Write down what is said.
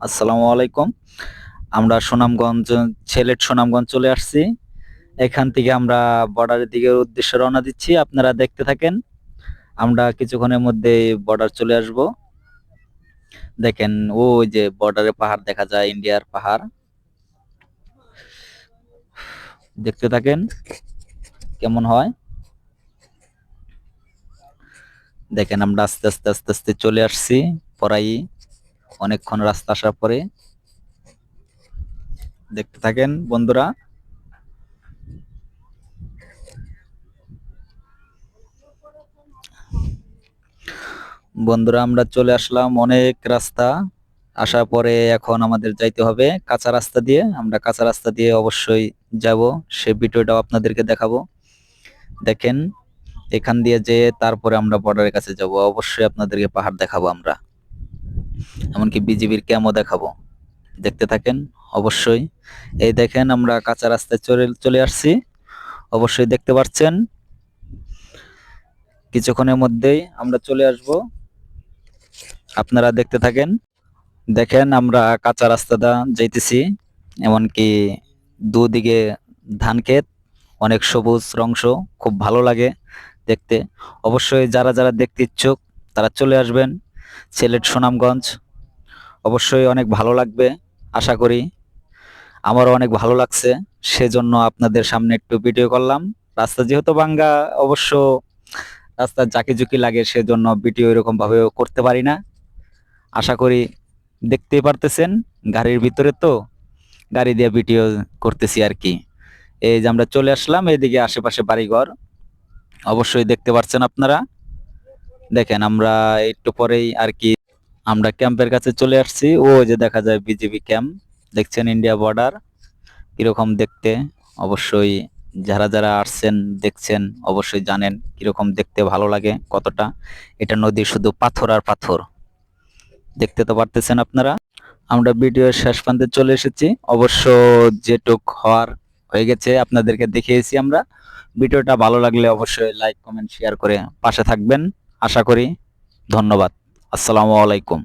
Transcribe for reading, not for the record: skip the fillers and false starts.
আসসালামু আলাইকুম। আমরা সুনামগঞ্জ, সিলেট সুনামগঞ্জ চলে আসছি। এখান থেকে আমরা বর্ডারের দিকে উদ্দেশ্যে রওনা দিচ্ছি। আপনারা দেখতে থাকেন। আমরা কিছুক্ষণের মধ্যেই বর্ডার চলে আসব। দেখেন ওই যে বর্ডারে পাহাড় দেখা যায়, ইন্ডিয়ার পাহাড়। দেখতে থাকেন কেমন হয়। দেখেন আমরা আস্তে আস্তে আস্তে আস্তে চলে আসছি। প্রায় অনেকক্ষণ রাস্তা আসার পরে দেখতে থাকেন বন্ধুরা। বন্ধুরা আমরা চলে আসলাম অনেক রাস্তা আসার পরে। এখন আমাদের যাইতে হবে কাঁচা রাস্তা দিয়ে। আমরা কাঁচা রাস্তা দিয়ে অবশ্যই যাব, সে ভিডিওটাও আপনাদেরকে দেখাবো। দেখেন এখান দিয়ে যে তারপরে আমরা বর্ডারের কাছে যাব, অবশ্যই আপনাদেরকে পাহাড় দেখাবো আমরা, এমনকি বিজিবির ক্যাম্পও দেখাবো। দেখতে থাকেন অবশ্যই। এই দেখেন আমরা কাঁচা রাস্তায় চলে চলে আসছি, অবশ্যই দেখতে পাচ্ছেন। কিছুক্ষণের মধ্যেই আমরা চলে আসব, আপনারা দেখতে থাকেন। দেখেন আমরা কাঁচা রাস্তাটা যাইতেছি, এমনকি দুদিকে ধান ক্ষেত, অনেক সবুজ অংশ, খুব ভালো লাগে দেখতে। অবশ্যই যারা যারা দেখতে ইচ্ছুক তারা চলে আসবেন সিলেট সুনামগঞ্জ, অবশ্যই অনেক ভালো লাগবে আশা করি। আমারও অনেক ভালো লাগছে, সেজন্য আপনাদের সামনে একটু ভিডিও করলাম। রাস্তা যেহেতু ভাঙ্গা, অবশ্য রাস্তা জাকি জুকি লাগে, সেজন্য ভিডিও এরকম ভাবে করতে পারি না। আশা করি দেখতেই পারতেছেন, গাড়ির ভিতরে তো, গাড়ি দিয়ে ভিডিও করতেছি আর কি। এই যে আমরা চলে আসলাম, এইদিকে আশেপাশে বাড়িঘর অবশ্যই দেখতে পাচ্ছেন আপনারা। দেখেন আমরা একটু পরেই আর কি আমরা ক্যাম্পের কাছে চলে আসছি। ও যে দেখা যায় বিজিবি ক্যাম্প, দেখছেন ইন্ডিয়া বর্ডার কিরকম দেখতে। অবশ্যই যারা যারা আসছেন দেখছেন অবশ্যই জানেন কিরকম দেখতে, ভালো লাগে কতটা। এটা নদী, শুধু পাথর আর পাথর, দেখতে তো পারতেছেন আপনারা। আমরা ভিডিওর শেষ প্রান্তে চলে এসেছি, অবশ্য যেটুক হওয়ার হয়ে গেছে আপনাদেরকে দেখিয়েছি আমরা। ভিডিওটা ভালো লাগলে অবশ্যই লাইক কমেন্ট শেয়ার করে পাশে থাকবেন আশা করি। ধন্যবাদ। আসসালামু আলাইকুম।